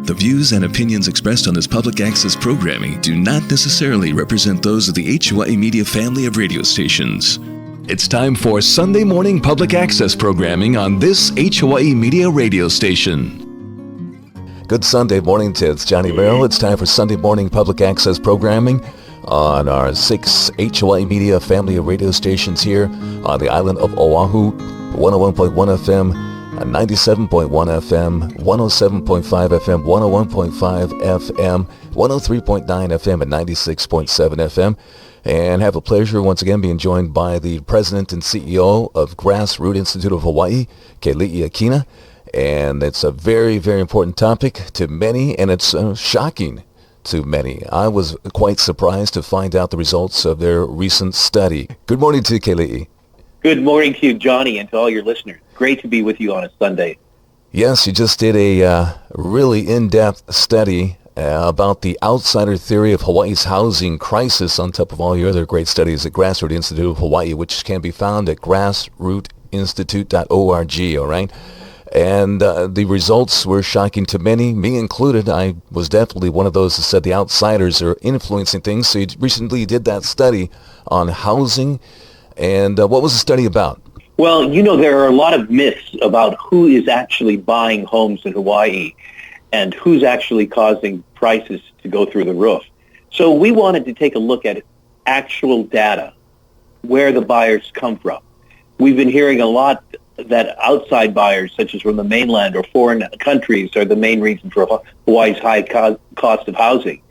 The views and opinions expressed on this public access programming do not necessarily represent those of the Hawaii Media family of radio stations. It's time for Sunday morning public access programming on this Hawaii Media radio station. Good Sunday morning to it's Johnny Merrill. It's time for Sunday morning public access programming on our 6 Hawaii Media family of radio stations here on the island of Oahu. 101.1 FM, 97.1 FM, 107.5 FM, 101.5 FM, 103.9 FM, and 96.7 FM. And have a pleasure once again being joined by the President and CEO of Grassroot Institute of Hawaii, Keli'i Akina. And it's a very, very important topic to many, and it's shocking to many. I was quite surprised to find out the results of their recent study. Good morning to you, Keli'i. Good morning to you, Johnny, and to all your listeners. Great to be with you on a Sunday. Yes, you just did a really in-depth study about the outsider theory of Hawaii's housing crisis on top of all your other great studies at Grassroot Institute of Hawaii, which can be found at grassrootinstitute.org, all right? And the results were shocking to many, me included. I was definitely one of those who said the outsiders are influencing things. So you recently did that study on housing. And what was the study about? Well, you know, there are a lot of myths about who is actually buying homes in Hawaii and who's actually causing prices to go through the roof. So we wanted to take a look at actual data, where the buyers come from. We've been hearing a lot that outside buyers, such as from the mainland or foreign countries, are the main reason for Hawaii's high cost of housing.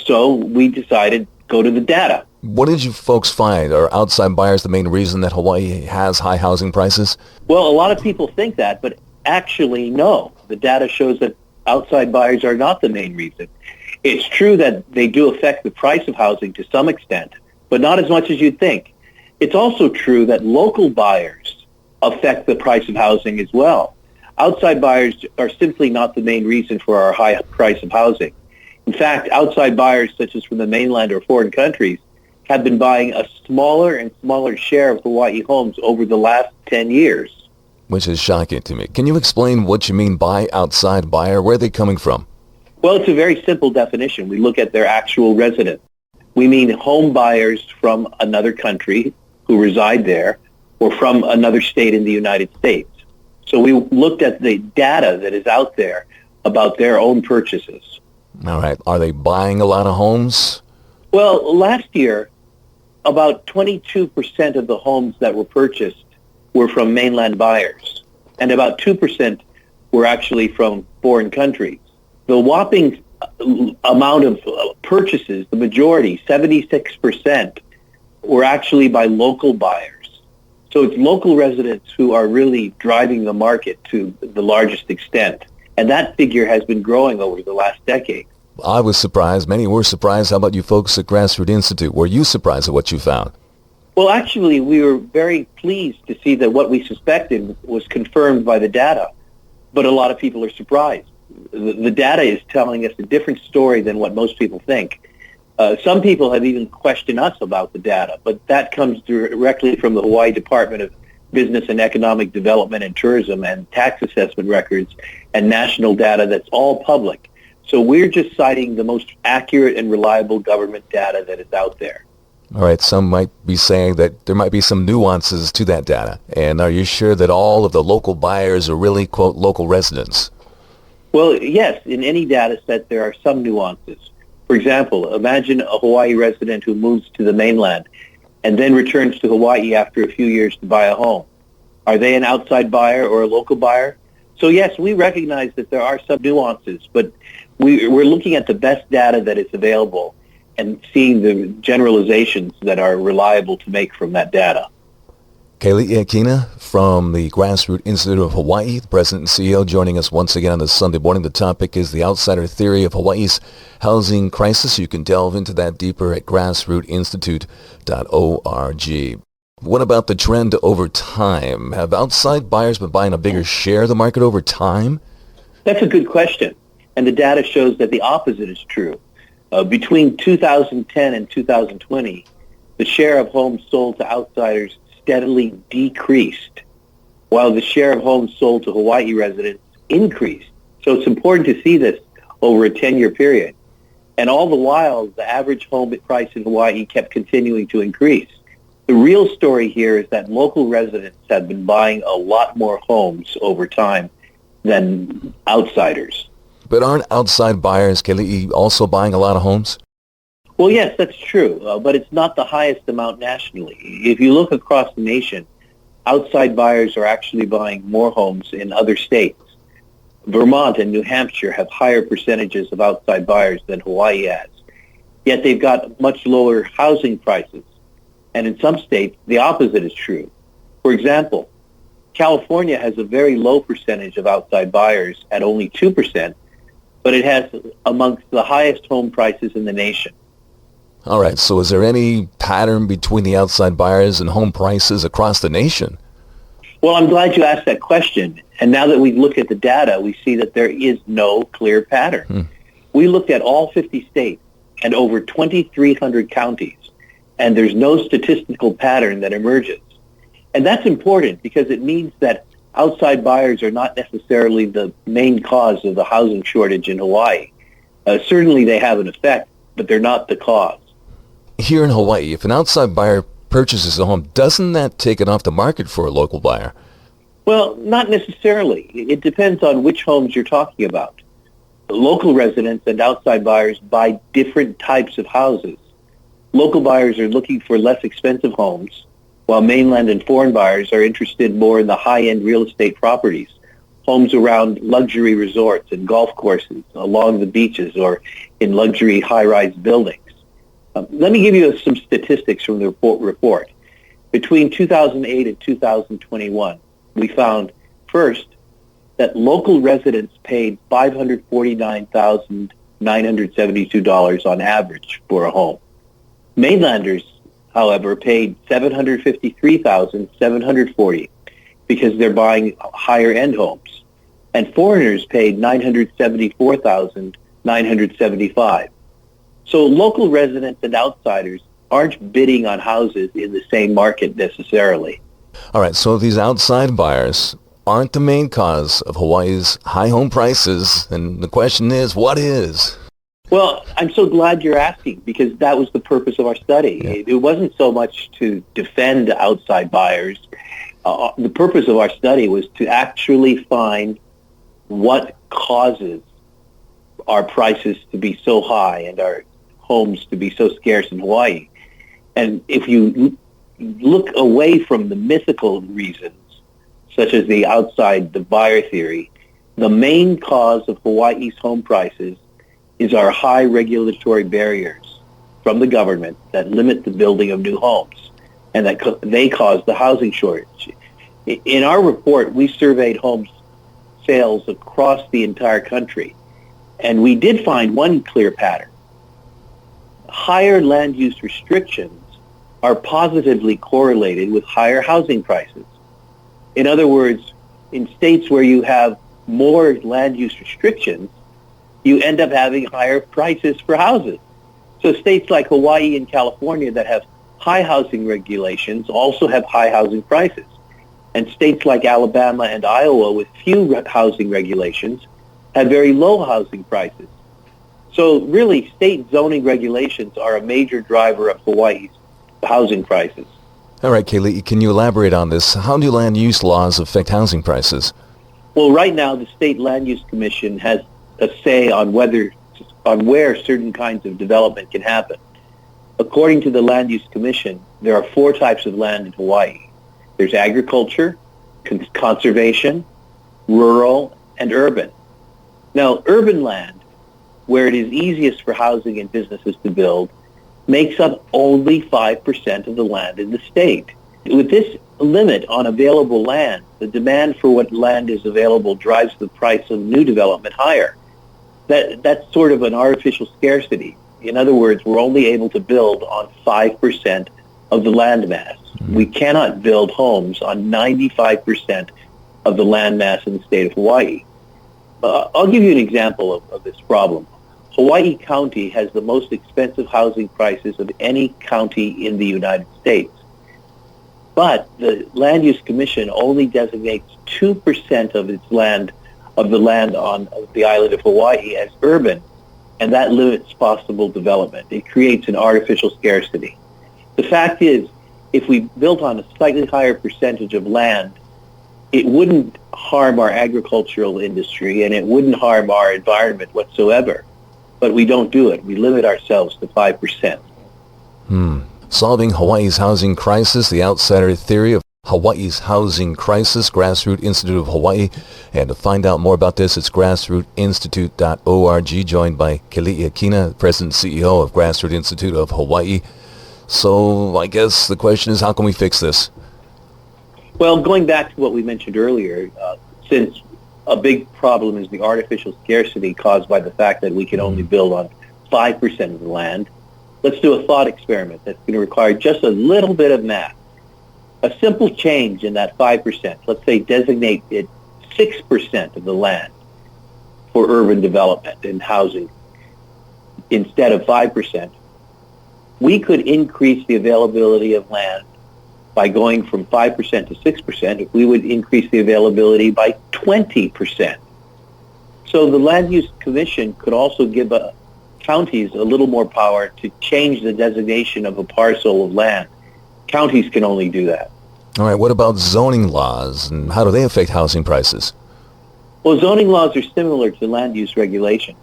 So we decided go to the data. What did you folks find? Are outside buyers the main reason that Hawaii has high housing prices? Well, a lot of people think that, but actually, no. The data shows that outside buyers are not the main reason. It's true that they do affect the price of housing to some extent, but not as much as you'd think. It's also true that local buyers affect the price of housing as well. Outside buyers are simply not the main reason for our high price of housing. In fact, outside buyers, such as from the mainland or foreign countries, have been buying a smaller and smaller share of Hawaii homes over the last 10 years. Which is shocking to me. Can you explain what you mean by outside buyer? Where are they coming from? Well, it's a very simple definition. We look at their actual residence. We mean home buyers from another country who reside there or from another state in the United States. So we looked at the data that is out there about their own purchases. All right. Are they buying a lot of homes? Well, last year, about 22% of the homes that were purchased were from mainland buyers, and about 2% were actually from foreign countries. The whopping amount of purchases, the majority, 76%, were actually by local buyers. So it's local residents who are really driving the market to the largest extent, and that figure has been growing over the last decade. I was surprised. Many were surprised. How about you folks at Grassroot Institute? Were you surprised at what you found? Well, actually, we were very pleased to see that what we suspected was confirmed by the data, but a lot of people are surprised. The data is telling us a different story than what most people think. Some people have even questioned us about the data, but that comes directly from the Hawaii Department of Business and Economic Development and Tourism and tax assessment records and national data that's all public. So we're just citing the most accurate and reliable government data that is out there. All right, some might be saying that there might be some nuances to that data. And are you sure that all of the local buyers are really, quote, local residents? Well, yes, in any data set there are some nuances. For example, imagine a Hawaii resident who moves to the mainland and then returns to Hawaii after a few years to buy a home. Are they an outside buyer or a local buyer? So yes, we recognize that there are some nuances, but we're looking at the best data that is available and seeing the generalizations that are reliable to make from that data. Keli'i Akina from the Grassroot Institute of Hawaii, the President and CEO, joining us once again on this Sunday morning. The topic is the outsider theory of Hawaii's housing crisis. You can delve into that deeper at grassrootinstitute.org. What about the trend over time? Have outside buyers been buying a bigger share of the market over time? That's a good question. And the data shows that the opposite is true. Between 2010 and 2020, the share of homes sold to outsiders steadily decreased. while the share of homes sold to Hawaii residents increased. So it's important to see this over a 10-year period. And all the while, the average home price in Hawaii kept continuing to increase. The real story here is that local residents have been buying a lot more homes over time than outsiders. But aren't outside buyers, Keli'i, also buying a lot of homes? Well, yes, that's true, but it's not the highest amount nationally. If you look across the nation, outside buyers are actually buying more homes in other states. Vermont and New Hampshire have higher percentages of outside buyers than Hawaii has. Yet they've got much lower housing prices. And in some states, the opposite is true. For example, California has a very low percentage of outside buyers at only 2%, but it has amongst the highest home prices in the nation. All right, so is there any pattern between the outside buyers and home prices across the nation? Well, I'm glad you asked that question. And now that we look at the data, we see that there is no clear pattern. We looked at all 50 states and over 2,300 counties, and there's no statistical pattern that emerges. And that's important because it means that outside buyers are not necessarily the main cause of the housing shortage in Hawaii. Certainly they have an effect, but they're not the cause. Here in Hawaii, if an outside buyer purchases a home, doesn't that take it off the market for a local buyer? Well, not necessarily. It depends on which homes you're talking about. Local residents and outside buyers buy different types of houses. Local buyers are looking for less expensive homes, while mainland and foreign buyers are interested more in the high-end real estate properties, homes around luxury resorts and golf courses, along the beaches, or in luxury high-rise buildings. Let me give you some statistics from the report. Between 2008 and 2021, we found, first, that local residents paid $549,972 on average for a home. Mainlanders, however, paid $753,740 because they're buying higher-end homes. And foreigners paid $974,975. So local residents and outsiders aren't bidding on houses in the same market necessarily. All right, so these outside buyers aren't the main cause of Hawaii's high home prices, and the question is, what is? Well, I'm so glad you're asking because that was the purpose of our study. Yeah. It wasn't so much to defend outside buyers. The purpose of our study was to actually find what causes our prices to be so high and our homes to be so scarce in Hawaii. And if you look away from the mythical reasons, such as the buyer theory, the main cause of Hawaii's home prices is our high regulatory barriers from the government that limit the building of new homes, and that they cause the housing shortage. In our report, we surveyed home sales across the entire country, and we did find one clear pattern. Higher land use restrictions are positively correlated with higher housing prices. In other words, in states where you have more land use restrictions, you end up having higher prices for houses. So states like Hawaii and California that have high housing regulations also have high housing prices. And states like Alabama and Iowa with few housing regulations have very low housing prices. So really, state zoning regulations are a major driver of Hawaii's housing prices. All right, Keli'i, can you elaborate on this? How do land use laws affect housing prices? Well, right now, the State Land Use Commission has a say on where certain kinds of development can happen. According to the Land Use Commission, there are 4 types of land in Hawaii. There's agriculture, conservation, rural, and urban. Now, urban land, where it is easiest for housing and businesses to build, makes up only 5% of the land in the state. With this limit on available land, the demand for what land is available drives the price of new development higher. That's sort of an artificial scarcity. In other words, we're only able to build on 5% of the land mass. We cannot build homes on 95% of the land mass in the state of Hawaii. I'll give you an example of this problem. Hawaii County has the most expensive housing prices of any county in the United States. But the Land Use Commission only designates 2% of the land on the island of Hawaii as urban, and that limits possible development. It creates an artificial scarcity. The fact is, if we built on a slightly higher percentage of land, it wouldn't harm our agricultural industry and it wouldn't harm our environment whatsoever. But we don't do it. We limit ourselves to 5%. Solving Hawaii's housing crisis, the outsider theory of Hawaii's housing crisis, Grassroot Institute of Hawaii. And to find out more about this, it's grassrootinstitute.org, joined by Keli'i Akina, President and CEO of Grassroot Institute of Hawaii. So I guess the question is, how can we fix this? Well, going back to what we mentioned earlier, since a big problem is the artificial scarcity caused by the fact that we can only build on 5% of the land, let's do a thought experiment that's going to require just a little bit of math. A simple change in that 5%, let's say designate it 6% of the land for urban development and housing instead of 5%, we could increase the availability of land by going from 5% to 6%, if we would increase the availability by 20%. So the Land Use Commission could also give counties a little more power to change the designation of a parcel of land. Counties can only do that. All right, what about zoning laws, and how do they affect housing prices? Well, zoning laws are similar to land use regulations.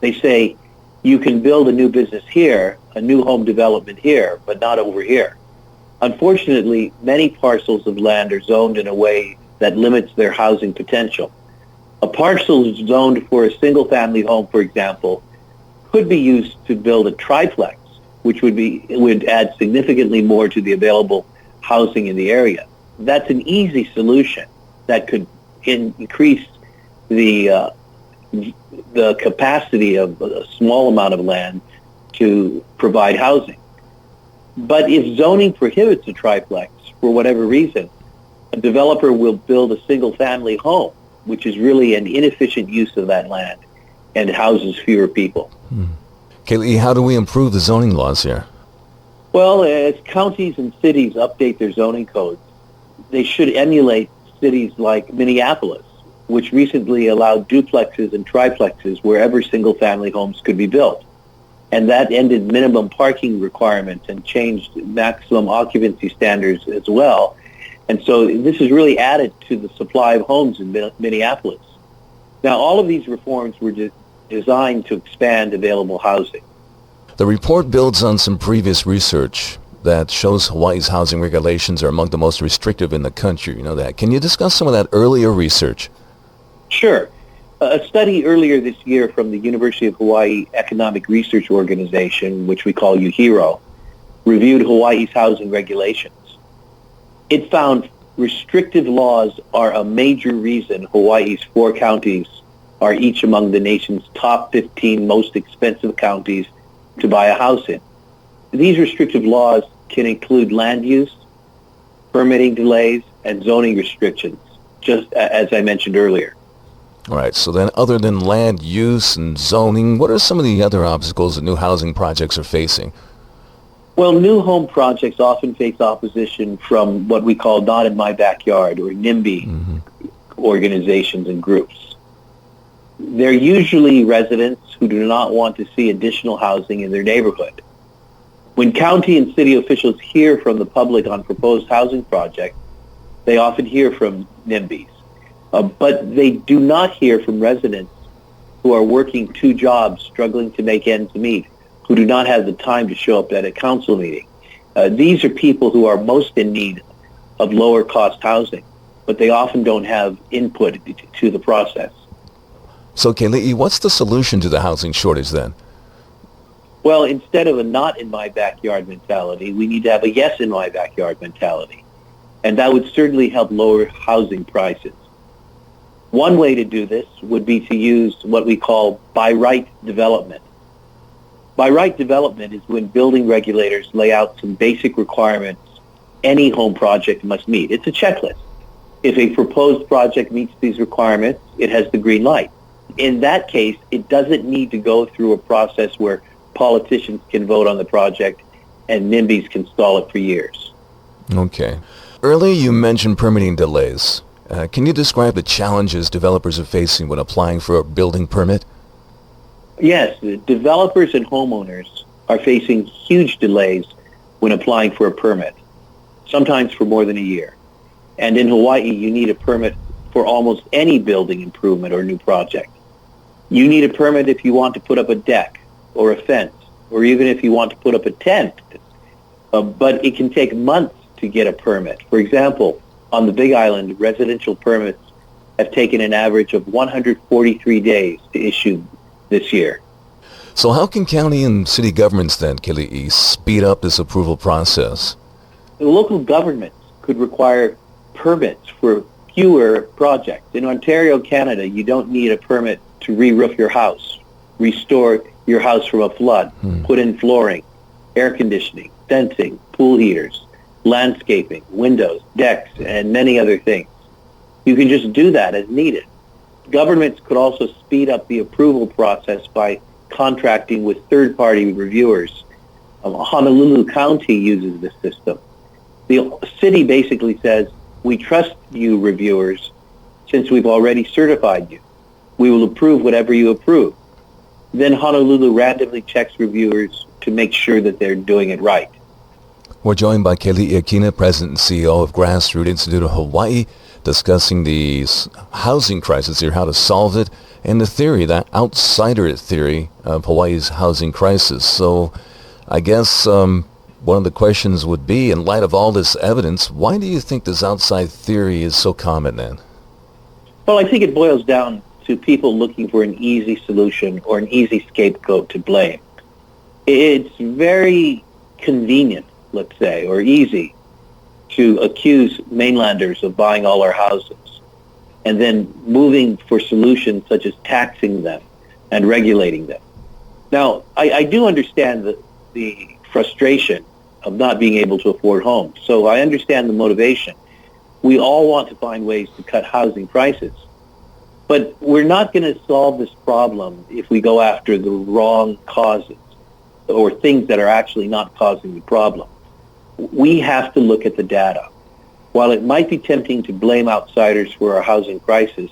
They say you can build a new business here, a new home development here, but not over here. Unfortunately, many parcels of land are zoned in a way that limits their housing potential. A parcel zoned for a single-family home, for example, could be used to build a triplex, which would add significantly more to the available housing in the area. That's an easy solution that could increase the capacity of a small amount of land to provide housing. But if zoning prohibits a triplex for whatever reason, a developer will build a single-family home, which is really an inefficient use of that land and houses fewer people. Keli'i, how do we improve the zoning laws here? Well, as counties and cities update their zoning codes, they should emulate cities like Minneapolis, which recently allowed duplexes and triplexes wherever single-family homes could be built. And that ended minimum parking requirements and changed maximum occupancy standards as well. And so this has really added to the supply of homes in Minneapolis. Now, all of these reforms were designed to expand available housing. The report builds on some previous research that shows Hawaii's housing regulations are among the most restrictive in the country. You know that. Can you discuss some of that earlier research? Sure. A study earlier this year from the University of Hawaii Economic Research Organization, which we call UHERO, reviewed Hawaii's housing regulations. It found restrictive laws are a major reason Hawaii's 4 counties are each among the nation's top 15 most expensive counties to buy a house in. These restrictive laws can include land use, permitting delays, and zoning restrictions, just as I mentioned earlier. All right, so then other than land use and zoning, what are some of the other obstacles that new housing projects are facing? Well, new home projects often face opposition from what we call Not in My Backyard, or NIMBY organizations and groups. They're usually residents who do not want to see additional housing in their neighborhood. When county and city officials hear from the public on proposed housing projects, they often hear from NIMBYs. But they do not hear from residents who are working 2 jobs, struggling to make ends meet, who do not have the time to show up at a council meeting. These are people who are most in need of lower cost housing, but they often don't have input to the process. So Keli'i, what's the solution to the housing shortage then? Well, instead of a not in my backyard mentality, we need to have a yes in my backyard mentality. And that would certainly help lower housing prices. One way to do this would be to use what we call by right development. By right development is when building regulators lay out some basic requirements any home project must meet. It's a checklist. If a proposed project meets these requirements, it has the green light. In that case, it doesn't need to go through a process where politicians can vote on the project and NIMBYs can stall it for years. Okay. Earlier you mentioned permitting delays. Can you describe the challenges developers are facing when applying for a building permit? Yes, the developers and homeowners are facing huge delays when applying for a permit, sometimes for more than a year. And in Hawaii, you need a permit for almost any building improvement or new project. You need a permit if you want to put up a deck or a fence, or even if you want to put up a tent. But it can take months to get a permit. For example, on the Big Island, residential permits have taken an average of 143 days to issue this year. So how can county and city governments then, Keli'i, speed up this approval process? The local governments could require permits for fewer projects. In Ontario, Canada, you don't need a permit to re-roof your house, restore your house from a flood, put in flooring, air conditioning, fencing, pool heaters, landscaping, windows, decks, and many other things. You can just do that as needed. Governments could also speed up the approval process by contracting with third-party reviewers. Honolulu County uses this system. The city basically says, we trust you reviewers since we've already certified you. We will approve whatever you approve. Then Honolulu randomly checks reviewers to make sure that they're doing it right. We're joined by Keli'i Akina, President and CEO of Grassroots Institute of Hawaii, discussing the housing crisis here, how to solve it, and the theory, that outsider theory of Hawaii's housing crisis. So I guess one of the questions would be, in light of all this evidence, why do you think this outside theory is so common then? Well, I think it boils down to people looking for an easy solution or an easy scapegoat to blame. It's very convenient, let's say, or easy to accuse mainlanders of buying all our houses and then moving for solutions such as taxing them and regulating them. Now, I do understand the frustration of not being able to afford homes. So I understand the motivation. We all want to find ways to cut housing prices. But we're not going to solve this problem if we go after the wrong causes or things that are actually not causing the problem. We have to look at the data. While it might be tempting to blame outsiders for our housing crisis,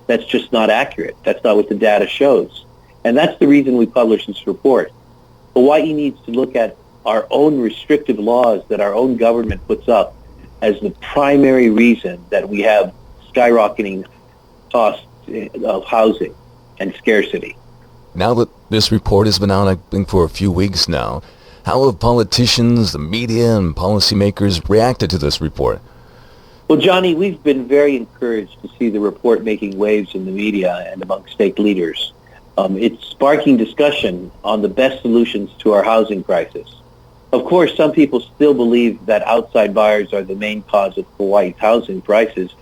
that's just not accurate. That's not what the data shows. And that's the reason we published this report. Hawaii needs to look at our own restrictive laws that our own government puts up as the primary reason that we have skyrocketing costs of housing and scarcity. Now that this report has been out, I think, for a few weeks now, how have politicians, the media, and policymakers reacted to this report? Well, Johnny, we've been very encouraged to see the report making waves in the media and among state leaders. It's sparking discussion on the best solutions to our housing crisis. Of course, some people still believe that outside buyers are the main cause of Hawaii's housing prices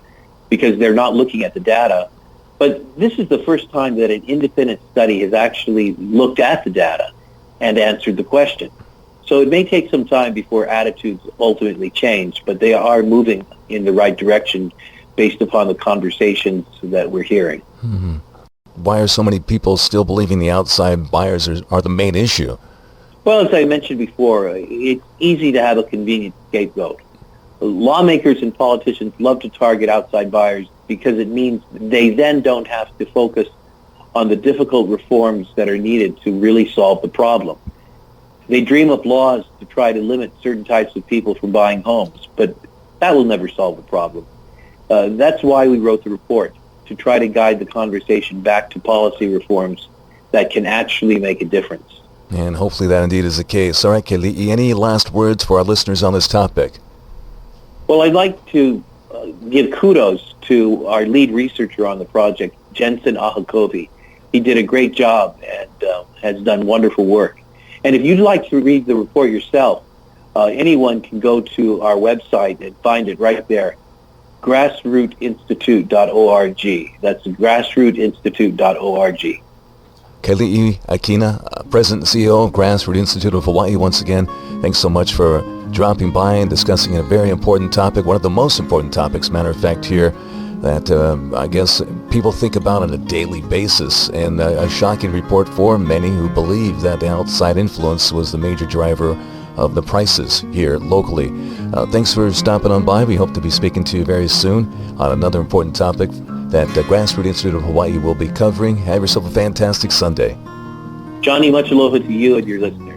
because they're not looking at the data. But this is the first time that an independent study has actually looked at the data and answered the question. So it may take some time before attitudes ultimately change, but they are moving in the right direction based upon the conversations that we're hearing. Mm-hmm. Why are so many people still believing the outside buyers are the main issue? Well, as I mentioned before, it's easy to have a convenient scapegoat. Lawmakers and politicians love to target outside buyers because it means they then don't have to focus on the difficult reforms that are needed to really solve the problem. They dream up laws to try to limit certain types of people from buying homes, but that will never solve the problem. That's why we wrote the report, to try to guide the conversation back to policy reforms that can actually make a difference. And hopefully that indeed is the case. All right, Keli'i, any last words for our listeners on this topic? Well, I'd like to give kudos to our lead researcher on the project, Jensen Ahakovi. He did a great job and has done wonderful work. And if you'd like to read the report yourself, anyone can go to our website and find it right there, grassrootinstitute.org. That's grassrootinstitute.org. Keli'i Akina, President and CEO of Grassroots Institute of Hawaii, once again, thanks so much for dropping by and discussing a very important topic, one of the most important topics, matter of fact, here, that I guess people think about on a daily basis, and a shocking report for many who believe that the outside influence was the major driver of the prices here locally. Thanks for stopping on by. We hope to be speaking to you very soon on another important topic that the Grassroots Institute of Hawaii will be covering. Have yourself a fantastic Sunday. Johnny, much aloha to you and your listeners.